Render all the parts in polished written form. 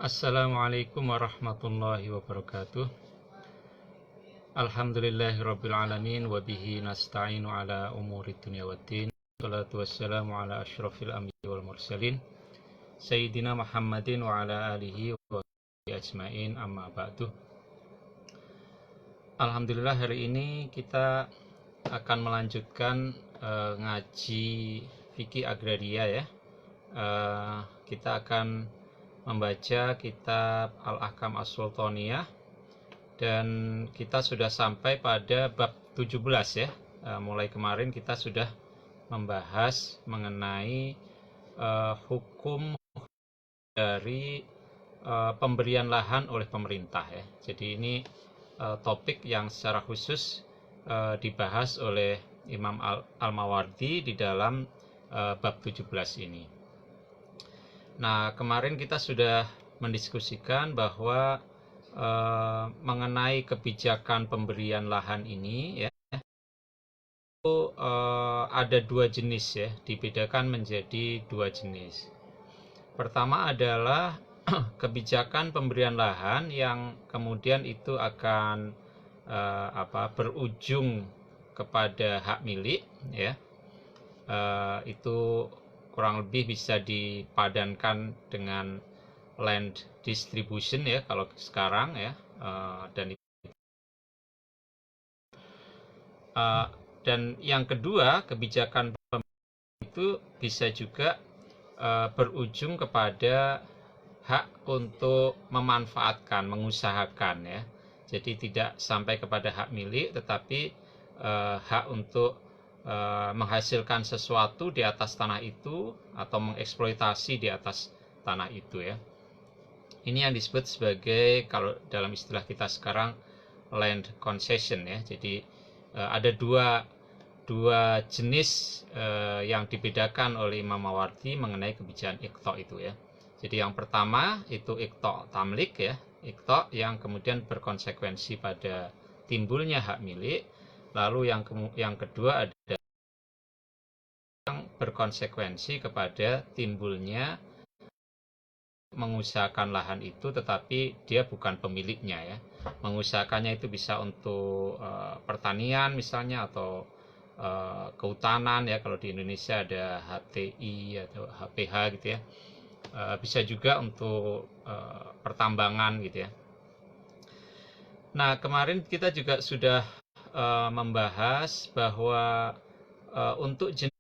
Assalamualaikum warahmatullahi wabarakatuh. Alhamdulillahirrabbilalamin. Wabihi nasta'inu ala umuri dunia waddin. Salatu wassalamu ala ashrafil anbiya'i wal mursalin Sayyidina Muhammadin wa ala alihi wa ajmain, amma ba'du. Alhamdulillah, hari ini kita akan melanjutkan ngaji fikih agraria ya. Kita akan membaca kitab Al-Ahkam As-Sultaniyah dan kita sudah sampai pada bab 17 ya. Mulai kemarin kita sudah membahas mengenai hukum dari pemberian lahan oleh pemerintah ya. Jadi ini topik yang secara khusus dibahas oleh Imam Al-Mawardi di dalam bab 17 ini. Nah, kemarin kita sudah mendiskusikan bahwa mengenai kebijakan pemberian lahan ini ya, itu ada dua jenis ya, dibedakan menjadi dua jenis. Pertama adalah kebijakan pemberian lahan yang kemudian itu akan berujung kepada hak milik ya. Itu kurang lebih bisa dipadankan dengan land distribution ya kalau sekarang ya, dan yang kedua, kebijakan itu bisa juga berujung kepada hak untuk memanfaatkan, mengusahakan ya. Jadi tidak sampai kepada hak milik, tetapi hak untuk menghasilkan sesuatu di atas tanah itu atau mengeksploitasi di atas tanah itu ya. Ini yang disebut sebagai, kalau dalam istilah kita sekarang, land concession ya. Jadi ada dua jenis yang dibedakan oleh Imam Mawardi mengenai kebijakan iqta itu ya. Jadi yang pertama itu iqta tamlik ya, iqta yang kemudian berkonsekuensi pada timbulnya hak milik. Lalu yang kedua ada yang berkonsekuensi kepada timbulnya mengusahakan lahan itu, tetapi dia bukan pemiliknya ya. Mengusahakannya itu bisa untuk pertanian misalnya, atau kehutanan ya, kalau di Indonesia ada HTI atau HPH gitu ya. Bisa juga untuk pertambangan gitu ya. Nah, kemarin kita juga sudah membahas bahwa untuk jenis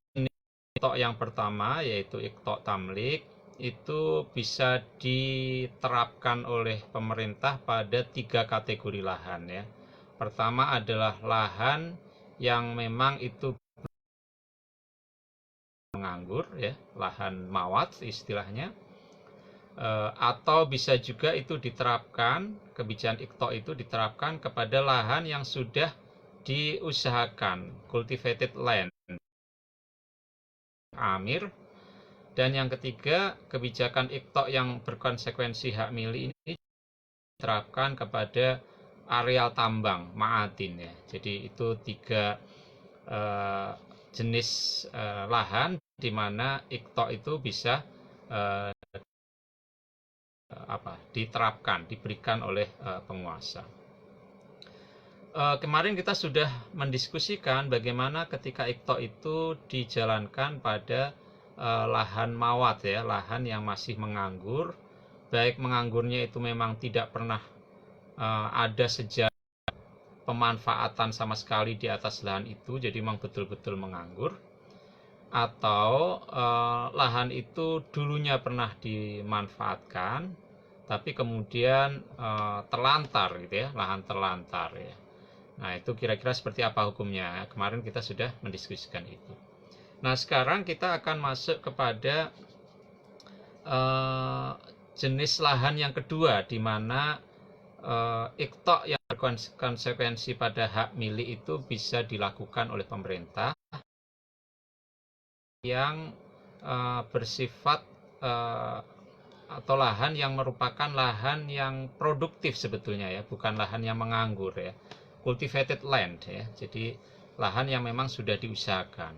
iqta yang pertama, yaitu iqta tamlik, itu bisa diterapkan oleh pemerintah pada 3 kategori lahan ya. Pertama adalah lahan yang memang itu menganggur ya, lahan mawat istilahnya. Atau bisa juga itu diterapkan, kebijakan iqta itu diterapkan kepada lahan yang sudah diusahakan, cultivated land, amir. Dan yang ketiga, kebijakan iqta yang berkonsekuensi hak milik ini diterapkan kepada areal tambang, ma'adin ya. Jadi itu 3 jenis lahan di mana iqta itu bisa diterapkan, diberikan oleh penguasa. Kemarin kita sudah mendiskusikan bagaimana ketika iqta itu dijalankan pada lahan mawat ya, lahan yang masih menganggur, baik menganggurnya itu memang tidak pernah ada sejarah pemanfaatan sama sekali di atas lahan itu, jadi memang betul-betul menganggur, atau lahan itu dulunya pernah dimanfaatkan tapi kemudian terlantar gitu ya, lahan terlantar ya. Nah, itu kira-kira seperti apa hukumnya? Kemarin kita sudah mendiskusikan itu. Nah, sekarang kita akan masuk kepada jenis lahan yang kedua, di mana iqta yang berkonsekuensi pada hak milik itu bisa dilakukan oleh pemerintah yang bersifat atau lahan yang merupakan lahan yang produktif sebetulnya ya, bukan lahan yang menganggur ya, cultivated land ya. Jadi lahan yang memang sudah diusahakan.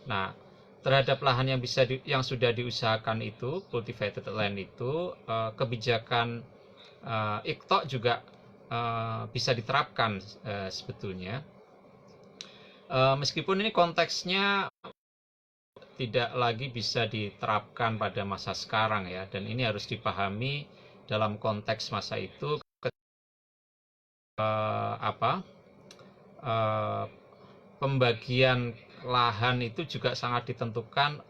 Nah, terhadap lahan yang yang sudah diusahakan itu, cultivated land itu, kebijakan IKTO juga bisa diterapkan sebetulnya. Meskipun ini konteksnya tidak lagi bisa diterapkan pada masa sekarang ya, dan ini harus dipahami dalam konteks masa itu, pembagian lahan itu juga sangat ditentukan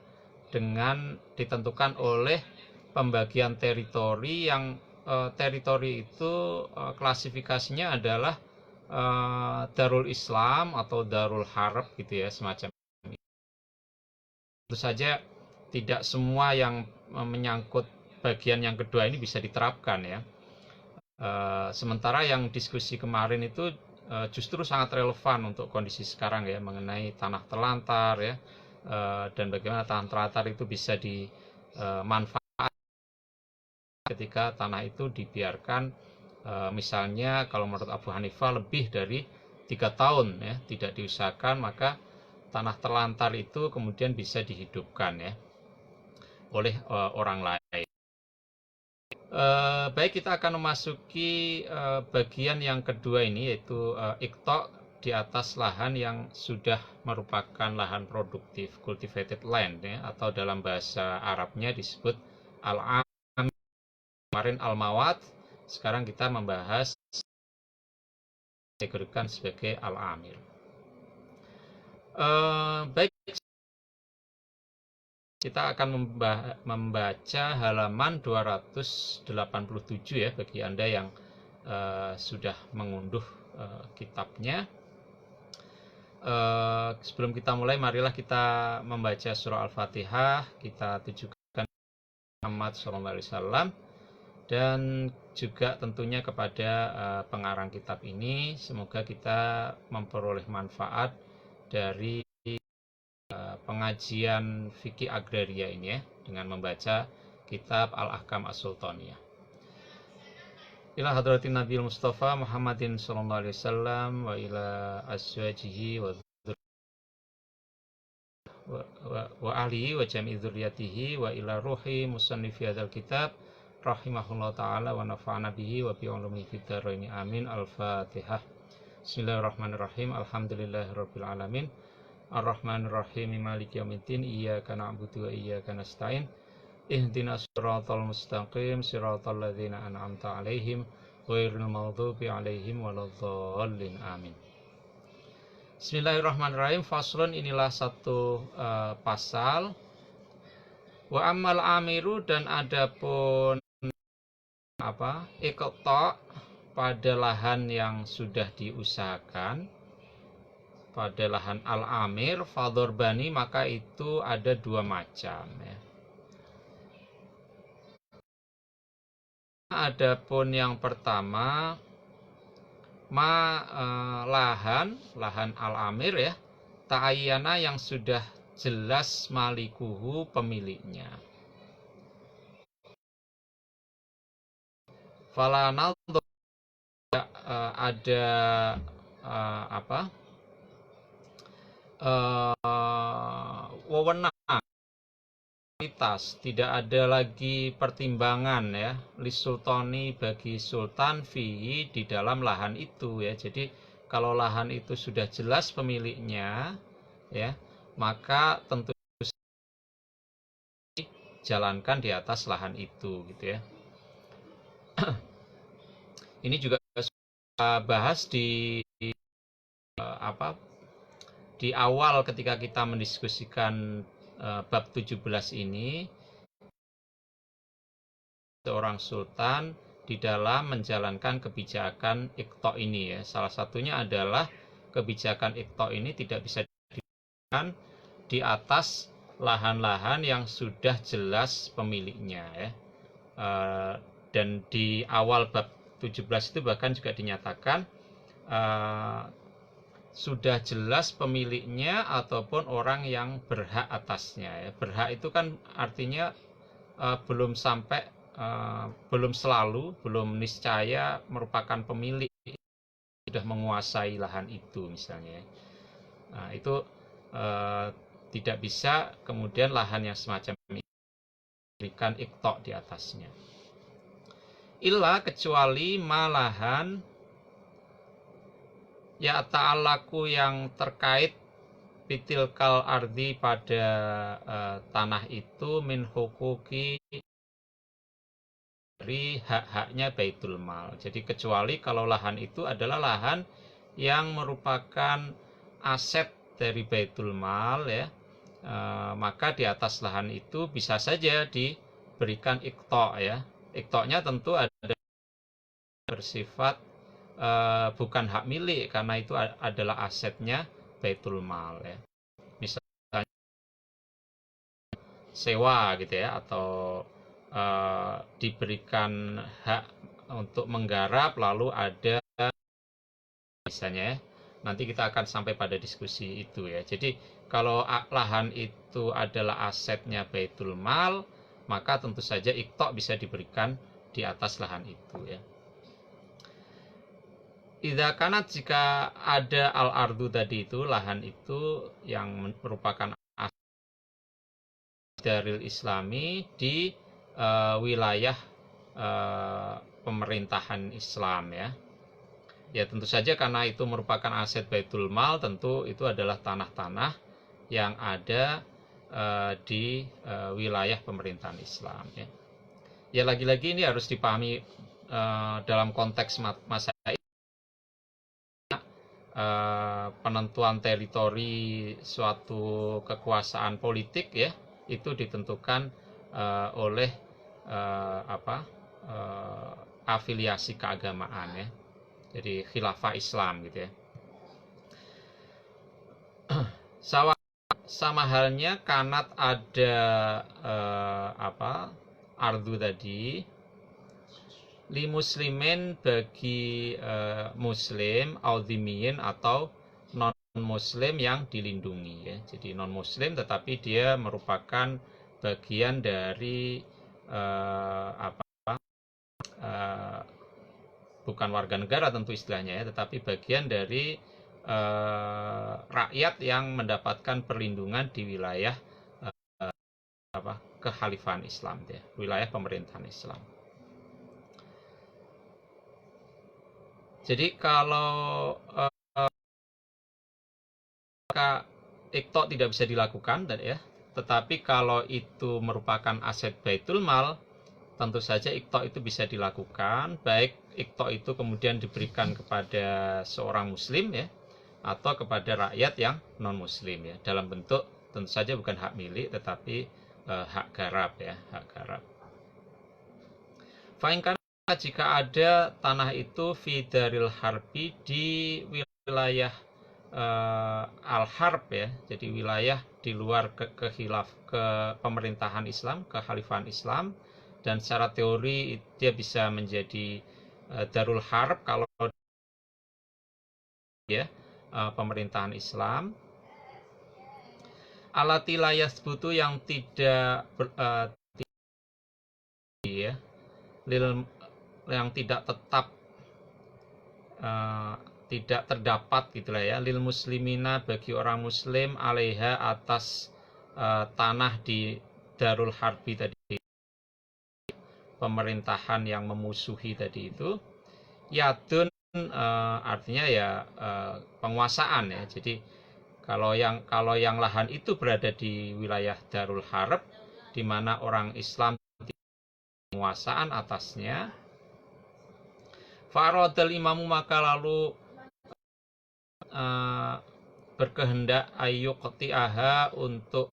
oleh pembagian teritori yang teritori itu klasifikasinya adalah Darul Islam atau Darul Harb gitu ya, semacam itu. Tentu saja tidak semua yang menyangkut bagian yang kedua ini bisa diterapkan ya. Sementara yang diskusi kemarin itu justru sangat relevan untuk kondisi sekarang ya, mengenai tanah terlantar ya, dan bagaimana tanah terlantar itu bisa dimanfaatkan ketika tanah itu dibiarkan, misalnya kalau menurut Abu Hanifah lebih dari 3 tahun ya tidak diusahakan, maka tanah terlantar itu kemudian bisa dihidupkan ya oleh orang lain. Baik, kita akan memasuki bagian yang kedua ini, yaitu IKTO di atas lahan yang sudah merupakan lahan produktif, cultivated land ya, atau dalam bahasa Arabnya disebut al-amir, kemarin al-mawat, sekarang kita membahas dikategorikan sebagai al-amir. Baik, kita akan membaca halaman 287 ya, bagi Anda yang sudah mengunduh kitabnya. Sebelum kita mulai, marilah kita membaca surah Al-Fatihah. Kita tujukan Muhammad SAW dan juga tentunya kepada pengarang kitab ini. Semoga kita memperoleh manfaat dari pengajian fikih agraria ini ya, dengan membaca kitab Al-Ahkam As-Sultaniyah. Ila hadratin Nabi Mustafa Muhammadin sallallahu alaihi wasallam wa ila azwajihi wa ahlihi wa jami'i dzurriyyatihi wa ila ruhi musannifi hadzal kitab rahimahullah taala wa nafa'ana bihi wa bi ulumihi fid dharain amin. Al-Fatihah. Bismillahirrahmanirrahim. Alhamdulillahirabbil alamin. Ar-Rahmanir-Rahim. Maliki yaumiddin. Iyyaka na'budu wa iyyaka nasta'in. Ihdinas siratal mustaqim. Siratal ladzina an'amta 'alaihim ghairil maghdubi 'alaihim waladdallin. Amin. Bismillahirrahmanirrahim. Faslun, inilah satu pasal. Wa ammal amiru, dan adapun IKTO pada lahan yang sudah diusahakan, pada lahan al-amir, fadhorbani, maka itu ada dua macam ya. Adapun yang pertama, lahan al-amir ya, ta'ayyana, yang sudah jelas malikuhu, pemiliknya. Falanal ada wewenang, tidak ada lagi pertimbangan ya, lisultani, bagi sultan, fi, di dalam lahan itu ya. Jadi kalau lahan itu sudah jelas pemiliknya ya, maka tentu jalankan di atas lahan itu gitu ya. Ini juga sudah bahas di di awal ketika kita mendiskusikan bab 17 ini. Seorang sultan di dalam menjalankan kebijakan IKTO ini ya, salah satunya adalah kebijakan IKTO ini tidak bisa dilakukan di atas lahan-lahan yang sudah jelas pemiliknya ya. Dan di awal bab 17 itu bahkan juga dinyatakan sudah jelas pemiliknya ataupun orang yang berhak atasnya ya. Berhak itu kan artinya belum selalu, belum niscaya merupakan pemilik, sudah menguasai lahan itu misalnya. Nah, itu Tidak bisa kemudian lahan yang semacam ini diberikan iqta' di atasnya. Illa kecuali malahan ya ta'alaku yang terkait bitilkal ardi pada tanah itu min hukuki dari hak-haknya Baitul Mal. Jadi kecuali kalau lahan itu adalah lahan yang merupakan aset dari Baitul Mal ya, maka di atas lahan itu bisa saja diberikan iqta' ya. Iqta'-nya tentu ada bersifat bukan hak milik karena itu adalah asetnya Baitul Mal ya. Misalnya sewa gitu ya, atau diberikan hak untuk menggarap lalu ada misalnya ya. Nanti kita akan sampai pada diskusi itu ya. Jadi kalau lahan itu adalah asetnya Baitul Mal, maka tentu saja iqta' bisa diberikan di atas lahan itu ya. Idza kanat, jika ada al-ardu tadi itu, lahan itu yang merupakan aset daril islami di wilayah pemerintahan Islam ya. Ya tentu saja karena itu merupakan aset Baitul Mal, tentu itu adalah tanah-tanah yang ada di wilayah pemerintahan Islam ya. Ya lagi-lagi ini harus dipahami dalam konteks masa penentuan teritori suatu kekuasaan politik ya, itu ditentukan oleh afiliasi keagamaan ya. Jadi khilafah Islam gitu ya. Sama halnya kanat ada ardu tadi li muslimin, bagi muslim audhimiyin atau non muslim yang dilindungi ya. Jadi non muslim tetapi dia merupakan bagian dari bukan warga negara tentu istilahnya ya, tetapi bagian dari rakyat yang mendapatkan perlindungan di wilayah kekhalifahan Islam ya, wilayah pemerintahan Islam. Jadi kalau iqta' tidak bisa dilakukan ya, tetapi kalau itu merupakan aset Baitul Mal, tentu saja iqta' itu bisa dilakukan, baik iqta' itu kemudian diberikan kepada seorang muslim ya, atau kepada rakyat yang non muslim ya, dalam bentuk tentu saja bukan hak milik tetapi hak garap ya, hak garap. Fa'inkan, jika ada tanah itu fi daril harbi, di wilayah al-harb ya, jadi wilayah di luar ke pemerintahan Islam, kekhalifahan Islam, dan secara teori dia bisa menjadi darul harb kalau ya pemerintahan Islam. Alati layas butuh, yang tidak ya, yang tidak tetap tidak terdapat gitulah ya, lil muslimina, bagi orang muslim, alaiha, atas tanah di darul harbi tadi, pemerintahan yang memusuhi tadi itu, yadun artinya ya penguasaan ya. Jadi kalau yang lahan itu berada di wilayah darul harb di mana orang Islam penguasaan atasnya, faradal imamu, maka lalu berkehendak ayyuqti'aha, untuk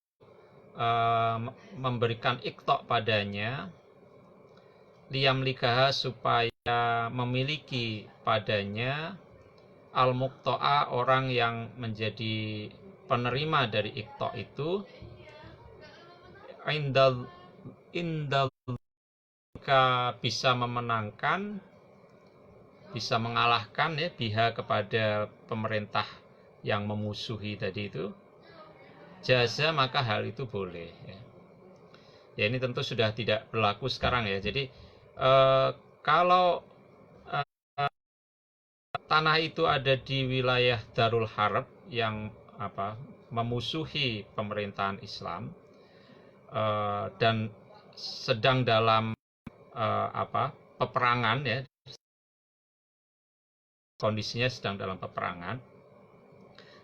memberikan iqta' padanya, liyamlikaha, supaya memiliki padanya, al-muqta'a, orang yang menjadi penerima dari iqta' itu, indal bisa memenangkan, bisa mengalahkan ya, biha, kepada pemerintah yang memusuhi tadi itu, jaza, maka hal itu boleh ya. Ya ini tentu sudah tidak berlaku sekarang ya. Jadi kalau tanah itu ada di wilayah darul harb yang memusuhi pemerintahan Islam dan sedang dalam peperangan, ya, kondisinya sedang dalam peperangan,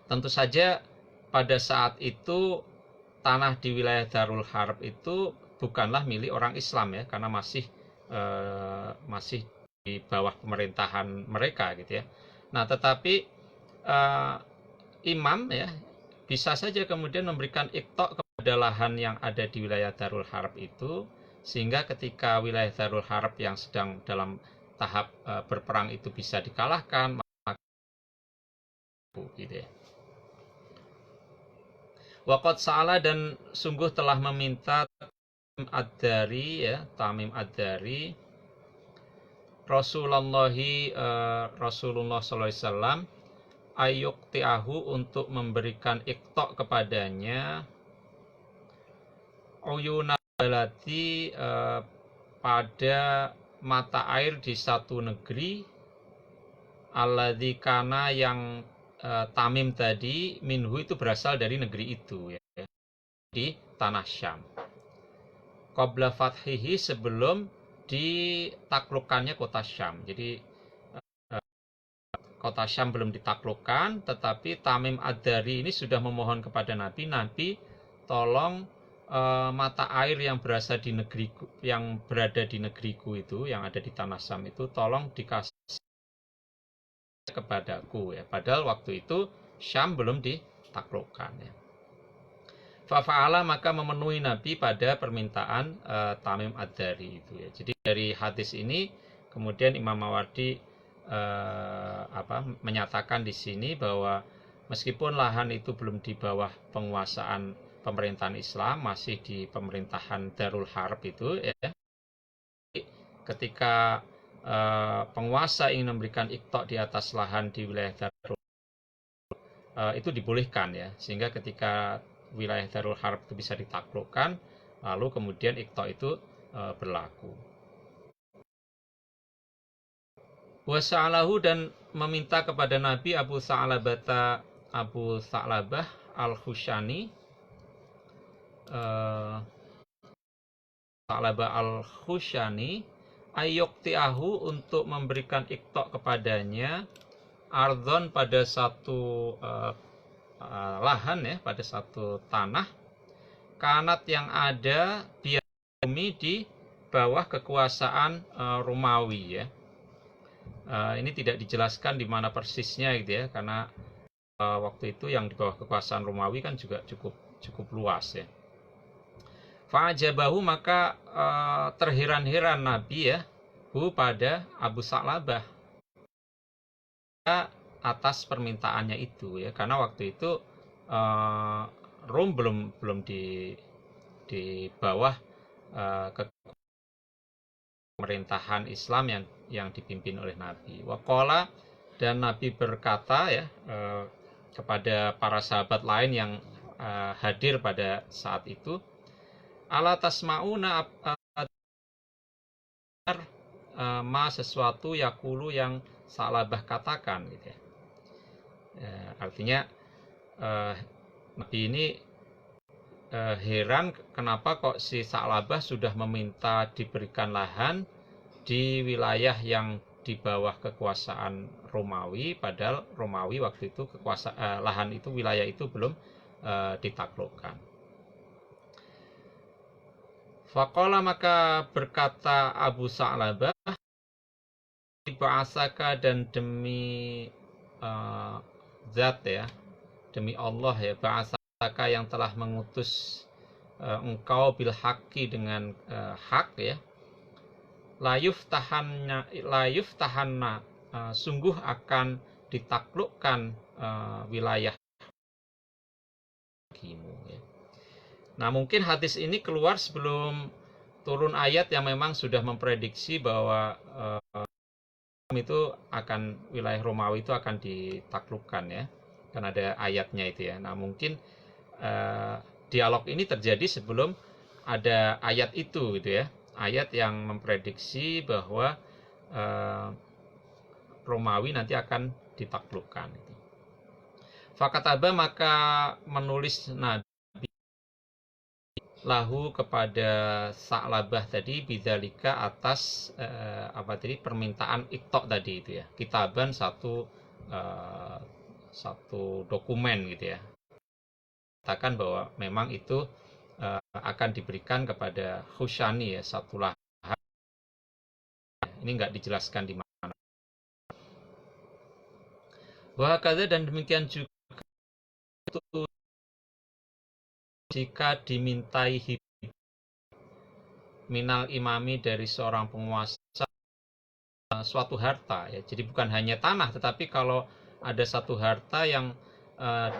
tentu saja pada saat itu tanah di wilayah Darul Harb itu bukanlah milik orang Islam, ya, karena masih di bawah pemerintahan mereka, gitu ya. Nah, tetapi imam, ya, bisa saja kemudian memberikan iktok kepada lahan yang ada di wilayah Darul Harb itu, sehingga ketika wilayah Darul Harb yang sedang dalam tahap berperang itu bisa dikalahkan, maka gitu ya. Waqad sa'ala, dan sungguh telah meminta Ad-Dari, ya, Tamim Ad-Dari, Rasulullah sallallahu alaihi wasallam, ayyukti'ahu, untuk memberikan iktok kepadanya, uyuna balati, pada mata air di satu negeri, alladzi kana, yang Tamim tadi, minhu itu berasal dari negeri itu, ya, di tanah Syam. Qabla fathihi, sebelum ditaklukkannya kota Syam. Jadi kota Syam belum ditaklukkan, tetapi Tamim Ad-Dari ini sudah memohon kepada Nabi, tolong mata air yang berada di negeriku itu, yang ada di tanah Syam itu, tolong dikasih kepadaku, ya. Padahal waktu itu Syam belum ditaklukkan, ya. Fa'ala, maka memenuhi Nabi pada permintaan Tamim Ad-Dari itu, ya. Jadi dari hadis ini kemudian Imam Mawardi menyatakan di sini bahwa meskipun lahan itu belum di bawah penguasaan pemerintahan Islam, masih di pemerintahan Darul Harb itu, ya, ketika penguasa ingin memberikan iktok di atas lahan di wilayah Darul itu dibolehkan, ya, sehingga ketika wilayah Darul Harb itu bisa ditaklukkan, lalu kemudian iktok itu berlaku. Wasa'alahu, dan meminta kepada Nabi Abu Sa'labah Al-Khushani, Sa'labah Al-Khushani, ayyukti'ahu, untuk memberikan iktok kepadanya, ardhon, pada satu lahan, ya, pada satu tanah, kanat, yang ada bumi di bawah kekuasaan Romawi, ya. Ini tidak dijelaskan di mana persisnya, gitu ya, karena waktu itu yang di bawah kekuasaan Romawi kan juga cukup luas, ya. Fa'ajabahu, maka terheran-heran Nabi, ya, pada Abu Sa'labah atas permintaannya itu, ya, karena waktu itu Rom belum di bawah pemerintahan Islam yang dipimpin oleh Nabi. Waqala, dan Nabi berkata, ya, kepada para sahabat lain yang hadir pada saat itu, ala tasma'una, ma, sesuatu, yakulu, yang Sa'labah katakan, gitu ya. Artinya Nabi ini heran kenapa kok si Sa'labah sudah meminta diberikan lahan di wilayah yang di bawah kekuasaan Romawi, padahal Romawi waktu itu lahan itu, wilayah itu belum ditaklukkan. Faqala, maka berkata Abu Sa'labah, ba'asaka, dan demi zat, ya, demi Allah, ya, ba'asaka, yang telah mengutus engkau, bil haqqi, dengan hak, ya, layuf tahanna, sungguh akan ditaklukkan wilayah bagimu, ya. Nah, mungkin hadis ini keluar sebelum turun ayat yang memang sudah memprediksi bahwa itu wilayah Romawi itu akan ditaklukkan, ya, kan ada ayatnya itu, ya. Nah, mungkin dialog ini terjadi sebelum ada ayat itu, gitu ya, ayat yang memprediksi bahwa Romawi nanti akan ditaklukkan. Fakataba maka menulis Nabi lahu kepada Sa'labah tadi bidzalika atas permintaan iktok tadi itu ya. Kitaban satu dokumen gitu ya. Katakan bahwa memang itu akan diberikan kepada Khushani ya, satu lahan. Ini nggak dijelaskan di mana. Wahakadha dan demikian juga itu jika dimintai hibah minal imami dari seorang penguasa suatu harta ya. Jadi bukan hanya tanah, tetapi kalau ada satu harta yang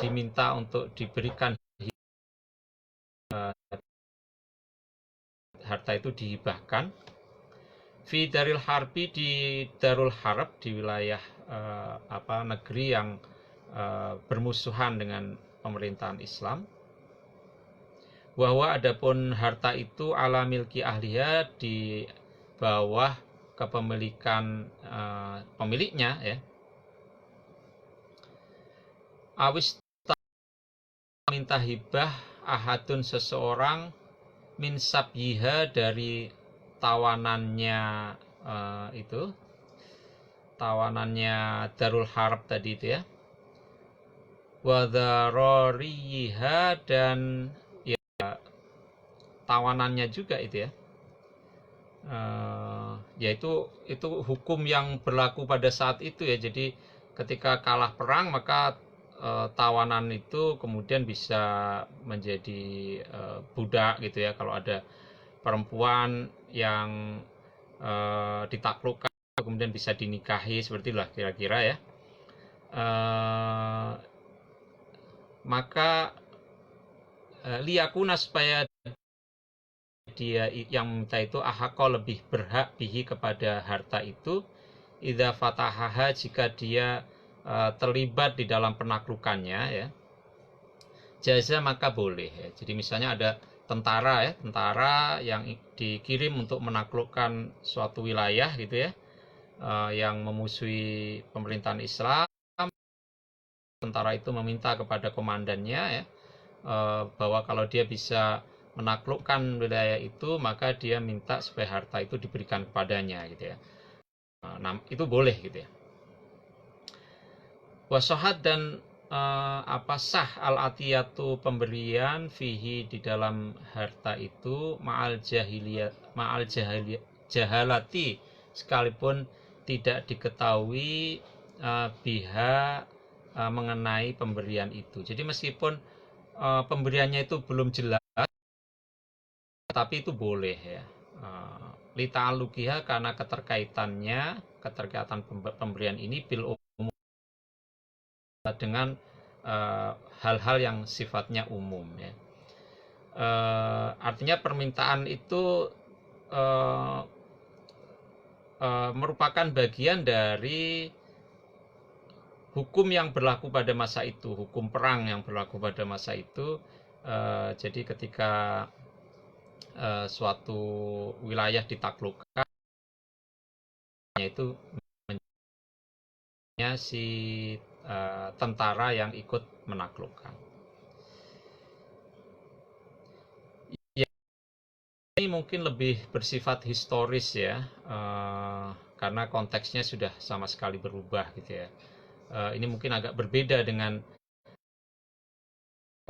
diminta untuk diberikan harta itu dihibahkan fi daril harbi di Darul Harb di wilayah negeri yang bermusuhan dengan pemerintahan Islam. Bahwa adapun harta itu ala milki ahliya di bawah kepemilikan pemiliknya ya. Awis minta hibah ahadun seseorang min sabyiha dari tawanannya tawanannya Darul Harb tadi itu ya. Wa dharariha dan tawanannya juga itu ya. Yaitu hukum yang berlaku pada saat itu ya. Jadi ketika kalah perang maka tawanan itu kemudian bisa menjadi budak gitu ya. Kalau ada perempuan yang ditaklukkan kemudian bisa dinikahi, seperti itulah kira-kira ya. Maka liyakuna supaya dia yang minta itu ahaqqa lebih berhak bihi kepada harta itu idza fatahaha jika dia terlibat di dalam penaklukannya ya. Jaza maka boleh ya. Jadi misalnya ada tentara yang dikirim untuk menaklukkan suatu wilayah gitu ya, yang memusuhi pemerintahan Islam. Tentara itu meminta kepada komandannya ya, bahwa kalau dia bisa menaklukkan wilayah itu maka dia minta supaya harta itu diberikan kepadanya gitu ya. Nah, itu boleh gitu ya. Wasohat dan sah al-atiyatu pemberian fihi di dalam harta itu ma'al jahalati sekalipun tidak diketahui biha mengenai pemberian itu. Jadi meskipun pemberiannya itu belum jelas, tapi itu boleh ya. Lita'alukiha karena keterkaitan pemberian ini bil umum dengan hal-hal yang sifatnya umum ya. Artinya permintaan itu merupakan bagian dari hukum yang berlaku pada masa itu, hukum perang yang berlaku pada masa itu. Jadi ketika suatu wilayah ditaklukkan, itu si tentara yang ikut menaklukkan. Ya, ini mungkin lebih bersifat historis ya, karena konteksnya sudah sama sekali berubah gitu ya. Ini mungkin agak berbeda dengan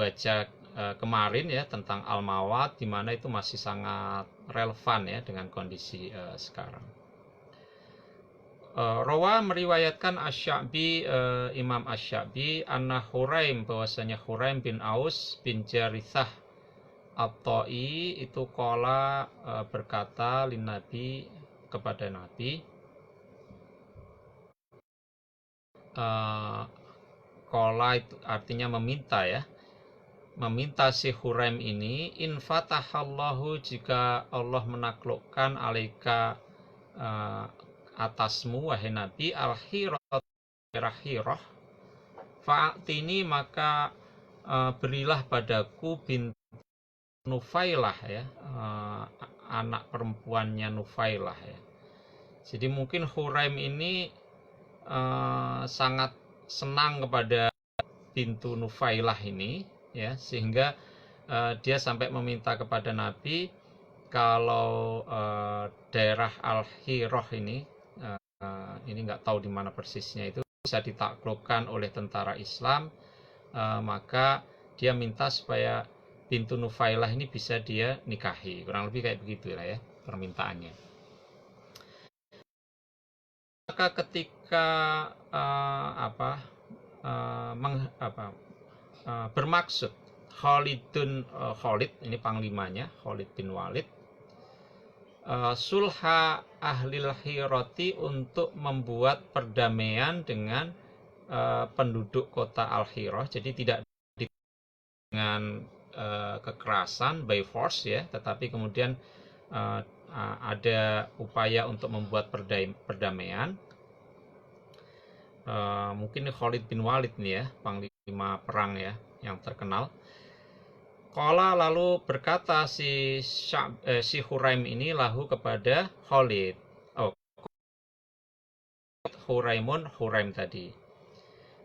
baca kemarin ya tentang Al-Mawad, di mana itu masih sangat relevan ya dengan kondisi sekarang. Rawa meriwayatkan Asy-Sya'bi, Imam Asy-Sya'bi, anna Huraim, bahwasanya Huraim bin Aus bin Jarithah At-Ta'i itu qala berkata lin Nabi kepada Nabi, qala itu artinya meminta ya. Meminta si Huraim ini, in fatahallahu jika Allah menaklukkan alaika atasmu wahai Nabi al-hirah fa'atini maka berilah padaku bint Nufailah ya, anak perempuannya Nufailah ya. Jadi mungkin Huraim ini sangat senang kepada bintu Nufailah ini, ya, sehingga dia sampai meminta kepada Nabi kalau daerah Al-Hirah ini nggak tahu di mana persisnya, itu bisa ditaklukkan oleh tentara Islam, maka dia minta supaya bintu Nufailah ini bisa dia nikahi. Kurang lebih kayak begitu lah ya permintaannya. Maka ketika bermaksud Khalid ini panglimanya, Khalid bin Walid, sulha ahlil hirati, untuk membuat perdamaian dengan penduduk kota Al-Hirah. Jadi tidak dengan kekerasan by force ya, tetapi kemudian ada upaya untuk membuat perdamaian. Mungkin Khalid bin Walid nih ya, panglima perang ya yang terkenal. Qala, lalu berkata si Huraim ini lahu kepada Khalid. Huraim tadi.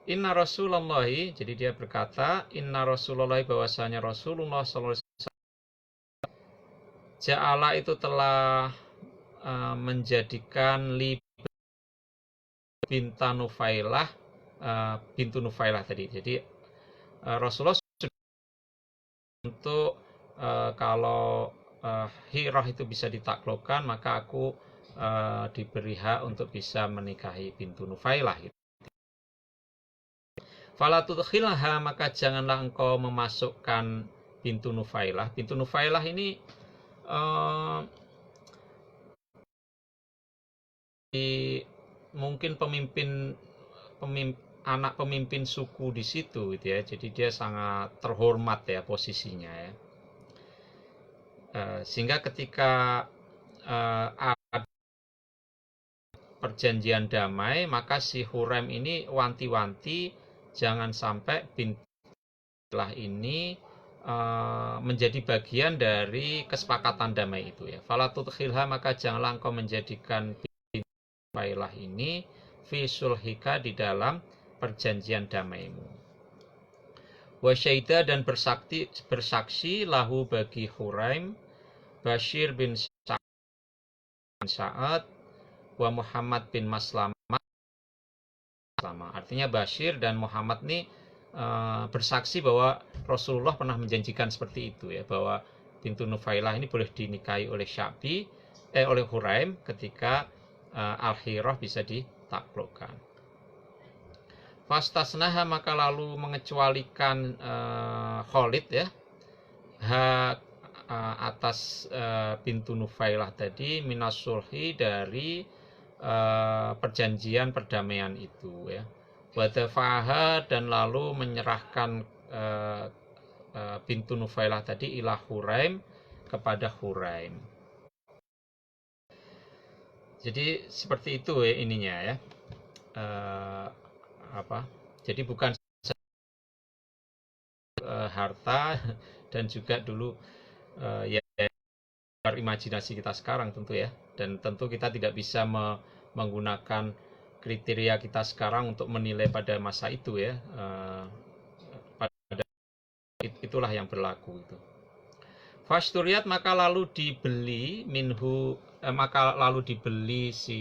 Inna Rasulullahi, jadi dia berkata, Inna Rasulullahi, bahwasanya Rasulullah SAW Ja'ala itu telah menjadikan bintu Nufailah tadi. Jadi Rasulullah sudah untuk kalau Hirah itu bisa ditaklukkan, maka aku diberi hak untuk bisa menikahi bintu Nufailah gitu. Fala tudkhilha, maka janganlah engkau memasukkan bintu Nufailah. Bintu Nufailah ini mungkin anak pemimpin suku di situ gitu ya. Jadi dia sangat terhormat ya posisinya ya. Sehingga ketika ada perjanjian damai, maka si Huraim ini wanti-wanti jangan sampai bintulah ini menjadi bagian dari kesepakatan damai itu ya. Fala tudkhilha, maka janganlah engkau menjadikan bintu Nufailah ini fi sulhika, di dalam perjanjian damaimu. Wa syaida, dan bersaksi lahu bagi Huraim, Bashir bin Sa'ad wa Muhammad bin Maslamah. Artinya Bashir dan Muhammad ini bersaksi bahwa Rasulullah pernah menjanjikan seperti itu ya, bahwa bintu Nufailah ini boleh dinikahi oleh oleh Huraim ketika Al-Hirah bisa ditaklukkan. Fastasnaha, maka lalu mengecualikan Khalid ya hak atas bintu Nufailah tadi, minas sulhi, dari perjanjian perdamaian itu ya. Wadafaha, dan lalu menyerahkan bintu Nufailah tadi ila Huraim, kepada Huraim. Jadi seperti itu ya ininya ya. Jadi bukan harta, dan juga dulu ya imajinasi kita sekarang tentu ya, dan tentu kita tidak bisa menggunakan kriteria kita sekarang untuk menilai pada masa itu ya. Itulah yang berlaku itu. Fasturiyat, maka lalu dibeli si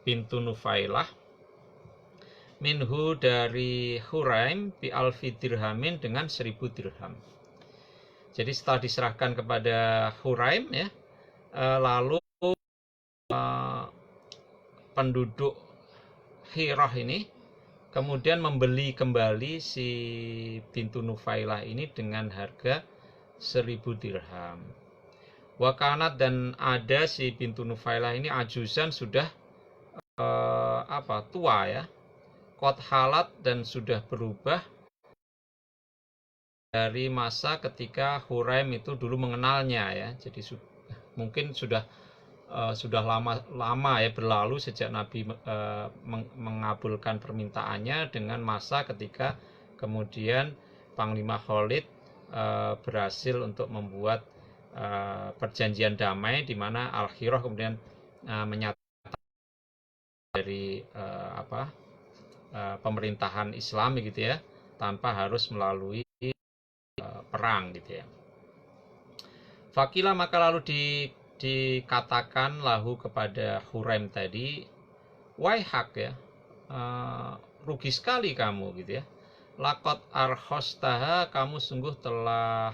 bintu Nufailah minhu, dari Huraim, bi alfi dirhamin, dengan 1000 dirham. Jadi setelah diserahkan kepada Huraim ya, lalu penduduk Hirah ini kemudian membeli kembali si bintu Nufailah ini dengan harga 1000 dirham. Wakanat, dan ada si bintu Nufailah ini ajuzan, sudah tua ya, qad halat, dan sudah berubah dari masa ketika Huraim itu dulu mengenalnya ya. Jadi mungkin sudah lama ya berlalu sejak Nabi mengabulkan permintaannya, dengan masa ketika kemudian Panglima Khalid berhasil untuk membuat perjanjian damai, di mana Al-Hirah kemudian menyatakan dari pemerintahan Islam gitu ya, tanpa harus melalui perang gitu ya. Fakila maka lalu dikatakan lahu kepada Huraim tadi, waihak ya, rugi sekali kamu gitu ya. Lakot arhostaha, kamu sungguh telah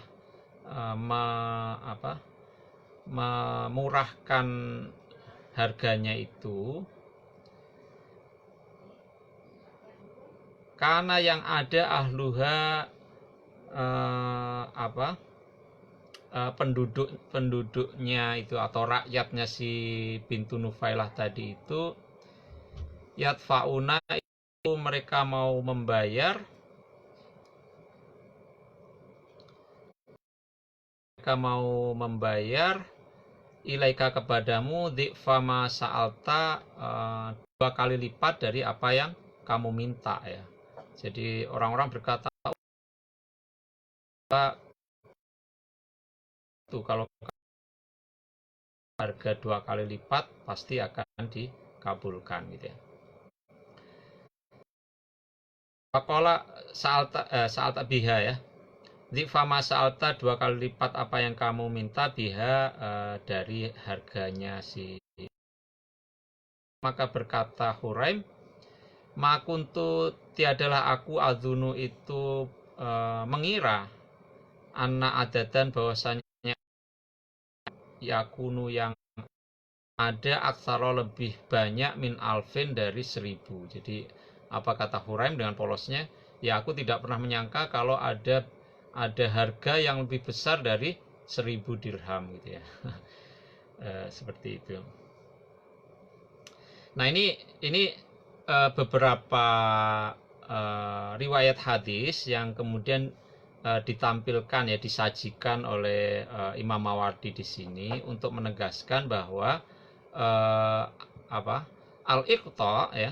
memurahkan harganya itu, karena yang ada ahluha penduduknya itu atau rakyatnya si bintu Nufailah tadi itu, yadfauna itu mereka mau membayar, ilaika kepadamu di'fama sa'alta, 2 kali lipat dari apa yang kamu minta ya. Jadi orang-orang berkata, itu kalau harga 2 kali lipat pasti akan dikabulkan gitu ya. Faqala sa'alta biha ya. Fama sa'alta 2 kali lipat apa yang kamu minta biha, dari harganya si. Maka berkata Huraim, makuntu tiadalah aku adzunu itu mengira, anna adatan bahwasanya yakunu yang ada aksara lebih banyak min alfin dari 1000. Jadi apa kata Huraim dengan polosnya, ya aku tidak pernah menyangka kalau ada harga yang lebih besar dari 1000 dirham gitu ya. Seperti itu. Nah ini beberapa riwayat hadis yang kemudian ditampilkan ya, disajikan oleh Imam Mawardi di sini untuk menegaskan bahwa al-iqta ya,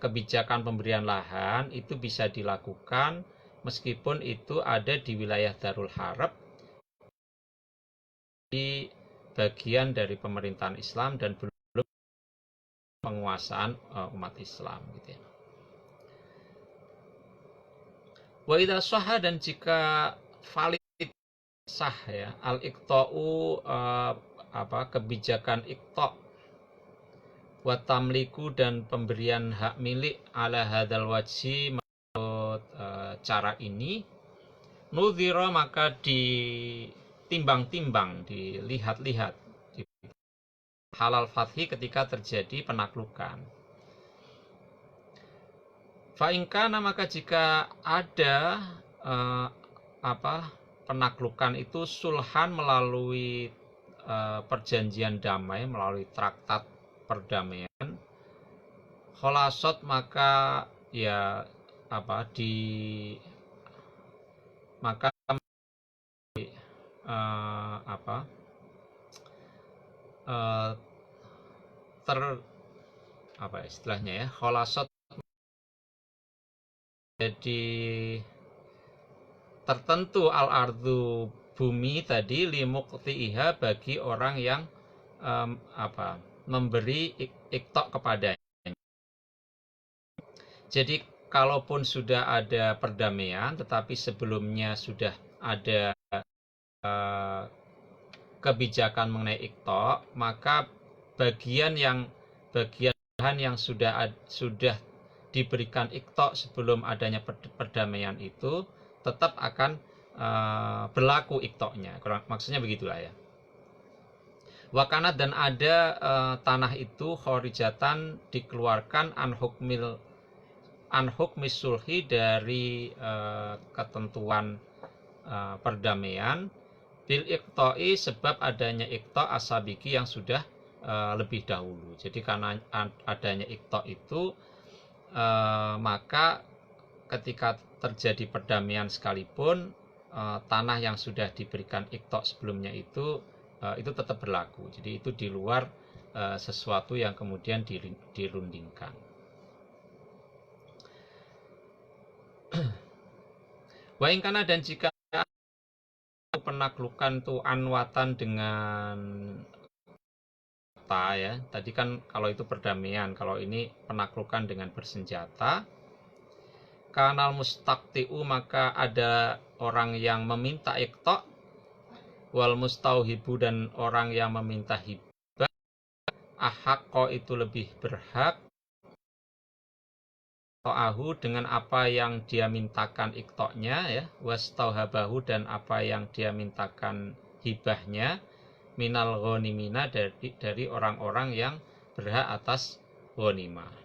kebijakan pemberian lahan itu bisa dilakukan meskipun itu ada di wilayah Darul Harb, di bagian dari pemerintahan Islam dan belum penguasaan umat Islam gitu ya. Wa idza sahha, dan jika valid sah ya, al-iqta'u kebijakan iqta' wa tamliku, dan pemberian hak milik ala hadzal wajhi, menurut cara ini, nudhira maka ditimbang-timbang, dilihat-lihat halal fathi ketika terjadi penaklukan. Fa'ingkana maka jika ada penaklukan itu sulhan melalui perjanjian damai, melalui traktat perdamaian, kholasot maka ya istilahnya ya, kholasot jadi tertentu al-ardu bumi tadi, limukti'iha bagi orang yang memberi iktok kepadanya. Jadi kalaupun sudah ada perdamaian tetapi sebelumnya sudah ada kebijakan mengenai iktok, maka bagian yang sudah diberikan iktok sebelum adanya perdamaian itu tetap akan berlaku iktoknya. Maksudnya begitulah ya. Wakanat, dan ada tanah itu khorijatan dikeluarkan an hukmis sulhi, dari ketentuan perdamaian, bil iqta'i, sebab adanya iqta' asabiki yang sudah lebih dahulu. Jadi karena adanya iqta' itu, maka ketika terjadi perdamaian sekalipun, tanah yang sudah diberikan iqta' sebelumnya itu tetap berlaku. Jadi itu di luar sesuatu yang kemudian dirundingkan. Wa in kana, dan jika penaklukan itu anwatan dengan ya, tadi kan kalau itu perdamaian, kalau ini penaklukan dengan bersenjata, Kanal mustaqti'u, maka ada orang yang meminta iqta', wal mustauhibu, dan orang yang meminta hibah, ahaqqa, itu lebih berhak, ta'ahu, dengan apa yang dia mintakan iqta'nya ya, wastauhabahu, dan apa yang dia mintakan hibahnya, minal ghanimina, dari orang-orang yang berhak atas ghanimah.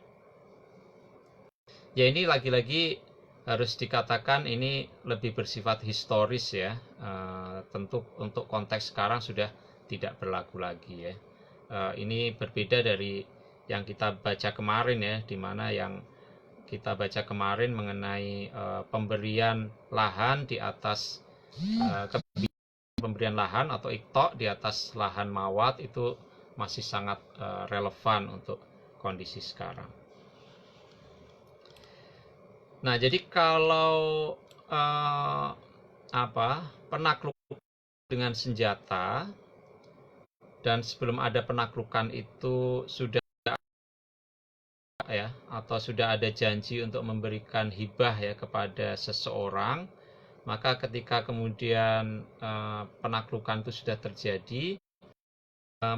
Ya, ini lagi-lagi harus dikatakan ini lebih bersifat historis ya. Tentu untuk konteks sekarang sudah tidak berlaku lagi ya. Ini berbeda dari yang kita baca kemarin ya, di mana yang kita baca kemarin mengenai pemberian lahan di atas pemberian lahan atau iqta' di atas lahan mawat, itu masih sangat relevan untuk kondisi sekarang. Nah, jadi kalau penaklukan dengan senjata, dan sebelum ada penaklukan itu sudah ya, atau sudah ada janji untuk memberikan hibah ya kepada seseorang, maka ketika kemudian penaklukan itu sudah terjadi,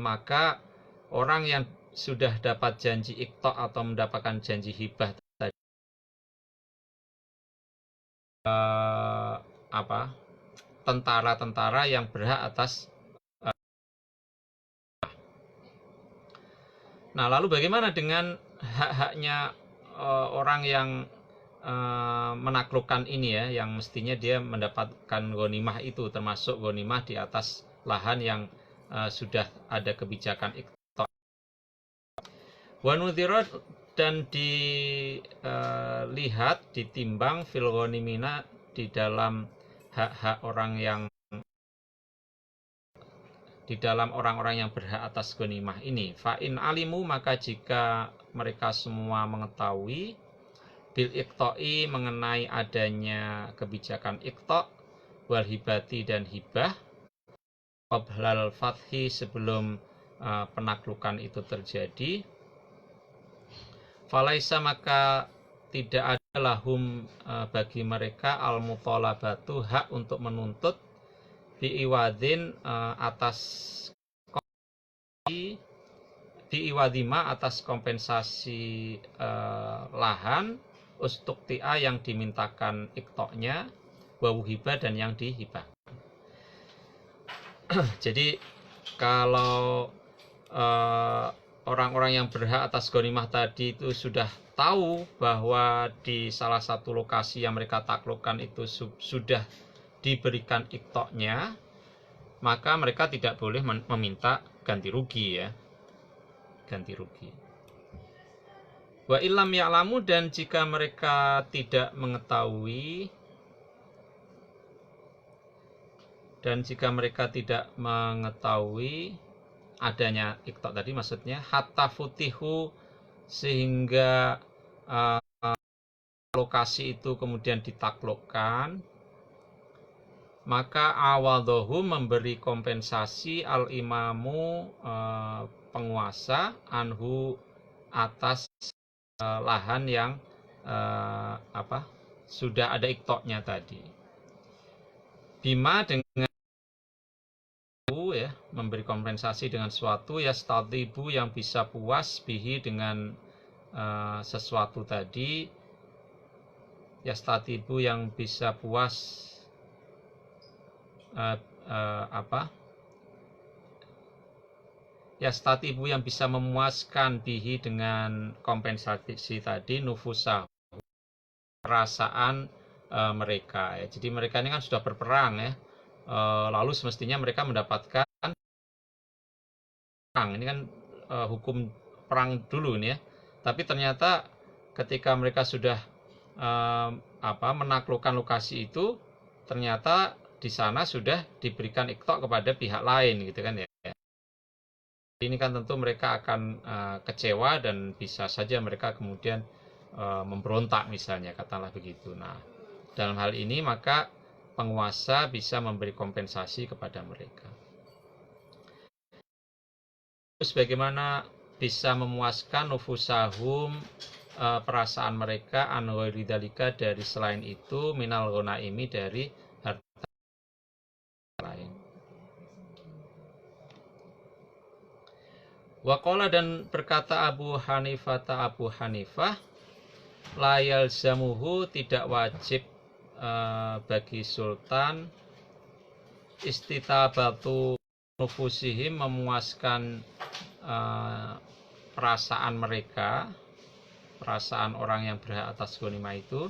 maka orang yang sudah dapat janji iqta' atau mendapatkan janji hibah tadi, tentara-tentara yang berhak atas. Nah, lalu bagaimana dengan hak-haknya orang yang menaklukkan ini ya, yang mestinya dia mendapatkan ghanimah itu, termasuk ghanimah di atas lahan yang sudah ada kebijakan iqta'. Wa nudhirat, dan dilihat, ditimbang, fil ghanimina, di dalam hak-hak orang yang di dalam orang-orang yang berhak atas ghanimah ini. Fa in alimu, maka jika mereka semua mengetahui, bil iqta'i, mengenai adanya kebijakan iqta', wal hibati, dan hibah, qablal fathi, sebelum penaklukan itu terjadi, falaisa, maka tidak ada lahum, bagi mereka, al mutalabatu, hak untuk menuntut, biiwadin, atas biiwadima, atas kompensasi lahan, ustuktia, yang dimintakan iqta'nya, wawuhibah, dan yang dihibahkan. Jadi kalau orang-orang yang berhak atas ghanimah tadi itu sudah tahu bahwa di salah satu lokasi yang mereka taklukkan itu sudah diberikan iqta'nya, maka mereka tidak boleh meminta ganti rugi ya, ganti rugi. Wa illam ya'lamu, dan jika mereka tidak mengetahui, adanya iqta' tadi, maksudnya hatta futihu, sehingga lokasi itu kemudian ditaklukkan, maka awadhohu, memberi kompensasi, al imamu, penguasa, anhu, atas lahan yang sudah ada iqta'nya tadi, bima, dengan ya, memberi kompensasi dengan sesuatu, yastatibu, yang bisa puas, bihi, dengan sesuatu tadi, yastatibu, yang bisa puas, yastatibu, yang bisa memuaskan, bihi, dengan kompensasi tadi, nufusa, perasaan mereka ya. Jadi mereka ini kan sudah berperang ya, lalu semestinya mereka mendapatkan perang, ini kan hukum perang dulu nih ya, tapi ternyata ketika mereka sudah menaklukkan lokasi itu, ternyata di sana sudah diberikan iqta' kepada pihak lain gitu kan ya. Ini kan tentu mereka akan kecewa, dan bisa saja mereka kemudian memberontak misalnya, katakanlah begitu. Nah, dalam hal ini maka penguasa bisa memberi kompensasi kepada mereka. Terus bagaimana bisa memuaskan nufusahum, perasaan mereka an ghairi dzalika dari selain itu minal ghanaimi dari harta lain. Waqala dan berkata Abu Hanifah la yalzamuhu tidak wajib bagi sultan istitabatu nufusihim memuaskan perasaan mereka, perasaan orang yang berhak atas ghanimah itu,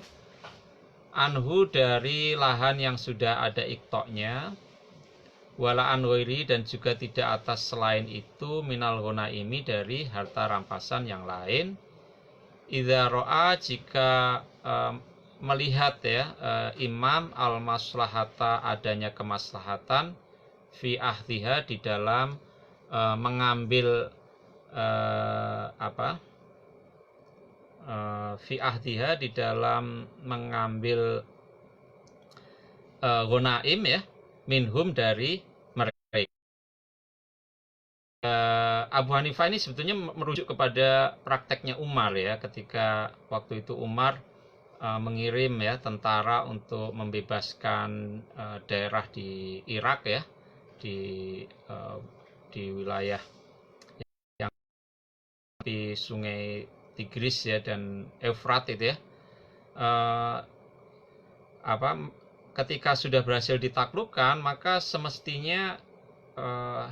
anhu dari lahan yang sudah ada iktoknya, wala an ghairi dan juga tidak atas selain itu minal ghanaimi dari harta rampasan yang lain. Idza ra'a jika melihat ya imam al maslahata adanya kemaslahatan fi ahdiha di dalam mengambil fi ahdiha di dalam mengambil ghanaim ya minhum dari mereka. Abu Hanifah ini sebetulnya merujuk kepada prakteknya Umar ya, ketika waktu itu Umar mengirim ya tentara untuk membebaskan daerah di Irak ya, di wilayah yang di Sungai Tigris ya dan Efrat itu ya. Ketika sudah berhasil ditaklukkan, maka semestinya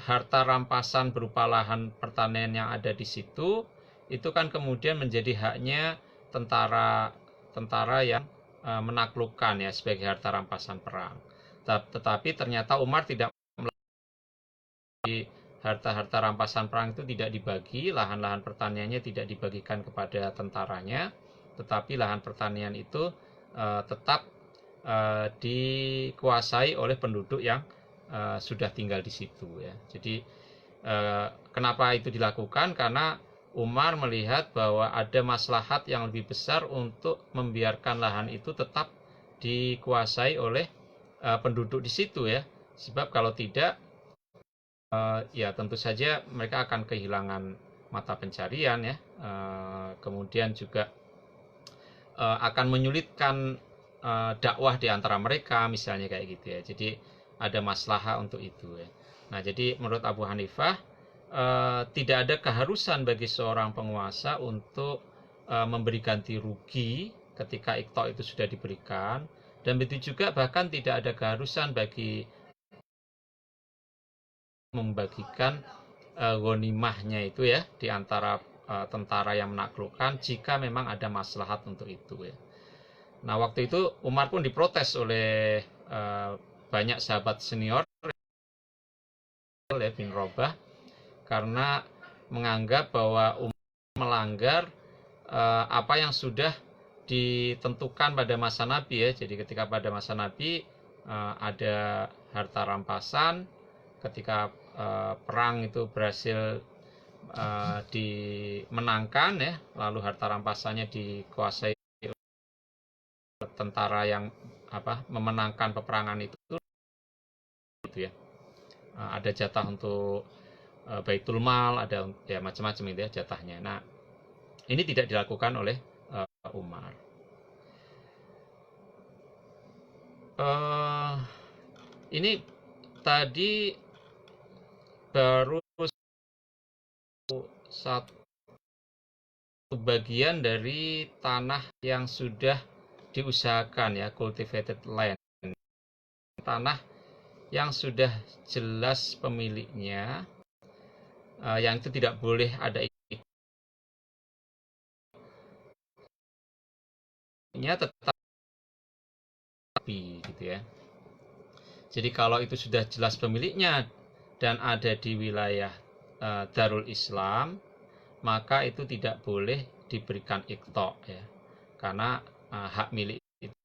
harta rampasan berupa lahan pertanian yang ada di situ itu kan kemudian menjadi haknya tentara yang menaklukkan ya sebagai harta rampasan perang. Tetapi ternyata Umar tidak melakukan harta-harta rampasan perang itu, tidak dibagi, lahan-lahan pertaniannya tidak dibagikan kepada tentaranya, tetapi lahan pertanian itu tetap dikuasai oleh penduduk yang sudah tinggal di situ ya. Jadi kenapa itu dilakukan? Karena Umar melihat bahwa ada maslahat yang lebih besar untuk membiarkan lahan itu tetap dikuasai oleh penduduk di situ ya. Sebab kalau tidak ya tentu saja mereka akan kehilangan mata pencarian ya. Kemudian juga akan menyulitkan dakwah di antara mereka misalnya kayak gitu ya. Jadi ada maslahat untuk itu ya. Nah, jadi menurut Abu Hanifah tidak ada keharusan bagi seorang penguasa untuk memberi ganti rugi ketika iqta itu sudah diberikan, dan begitu juga bahkan tidak ada keharusan bagi membagikan ghanimahnya itu ya di antara tentara yang menaklukkan jika memang ada maslahat untuk itu ya. Nah, waktu itu Umar pun diprotes oleh banyak sahabat senior bin Robah karena menganggap bahwa Umar melanggar apa yang sudah ditentukan pada masa Nabi ya. Jadi ketika pada masa Nabi ada harta rampasan, ketika perang itu berhasil dimenangkan ya, lalu harta rampasannya dikuasai tentara yang memenangkan peperangan itu ya. Ada jatah untuk Baitul Mal, ada ya macam-macam itu ya jatahnya. Nah, ini tidak dilakukan oleh Umar. Ini tadi baru satu bagian dari tanah yang sudah diusahakan ya, cultivated land. Tanah yang sudah jelas pemiliknya, yang itu tidak boleh ada ikutnya, tetapi gitu ya. Jadi kalau itu sudah jelas pemiliknya dan ada di wilayah Darul Islam, maka itu tidak boleh diberikan iqta ya, karena hak milik itu.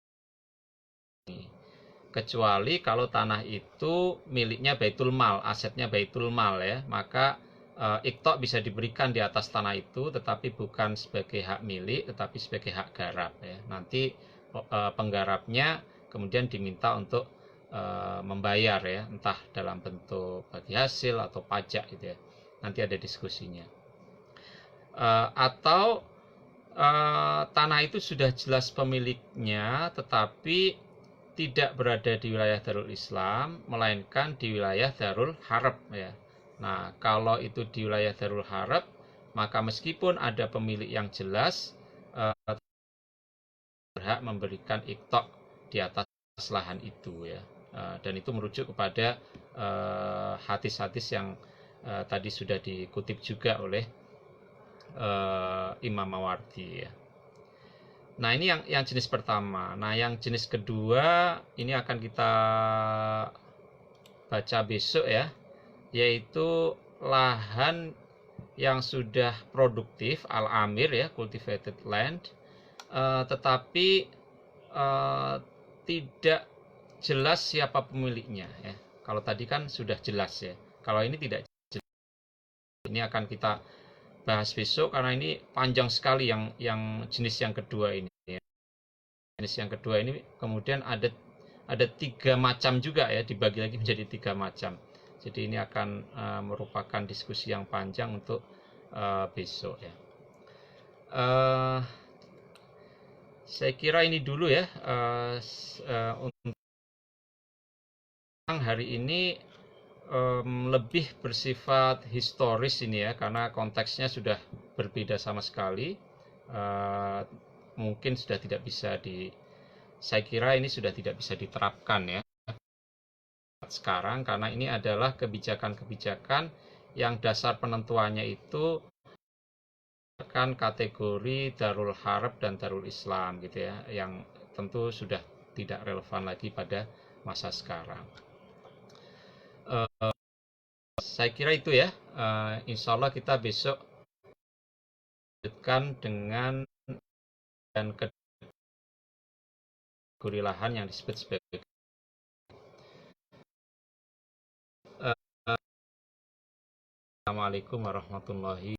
Kecuali kalau tanah itu miliknya Baitul Mal, asetnya Baitul Mal ya, maka iqta bisa diberikan di atas tanah itu, tetapi bukan sebagai hak milik, tetapi sebagai hak garap ya. Nanti penggarapnya kemudian diminta untuk membayar ya, entah dalam bentuk bagi hasil atau pajak gitu ya. Nanti ada diskusinya. Atau tanah itu sudah jelas pemiliknya, tetapi tidak berada di wilayah Darul Islam, melainkan di wilayah Darul Harb ya. Nah, kalau itu di wilayah Darul Harb, maka meskipun ada pemilik yang jelas, berhak memberikan iktok di atas lahan itu ya. Dan itu merujuk kepada hadis-hadis yang tadi sudah dikutip juga oleh Imam Mawardi ya. Nah, ini yang jenis pertama. Nah, yang jenis kedua ini akan kita baca besok ya, yaitu lahan yang sudah produktif, al-amir ya, cultivated land, tetapi tidak jelas siapa pemiliknya ya. Kalau tadi kan sudah jelas ya. Kalau ini tidak jelas. Ini akan kita bahas besok karena ini panjang sekali yang jenis yang kedua ini ya. Jenis yang kedua ini kemudian ada 3 macam juga ya, dibagi lagi menjadi 3 macam. Jadi ini akan merupakan diskusi yang panjang untuk besok ya. Saya kira ini dulu ya untuk hari ini, lebih bersifat historis ini ya, karena konteksnya sudah berbeda sama sekali. Mungkin sudah tidak bisa saya kira ini sudah tidak bisa diterapkan ya sekarang, karena ini adalah kebijakan-kebijakan yang dasar penentuannya itu kan kategori Darul Harb dan Darul Islam gitu ya, yang tentu sudah tidak relevan lagi pada masa sekarang. Saya kira itu ya. Insya Allah kita besok lanjutkan dengan dan kategori lahan yang disebut sebagai Assalamualaikum warahmatullahi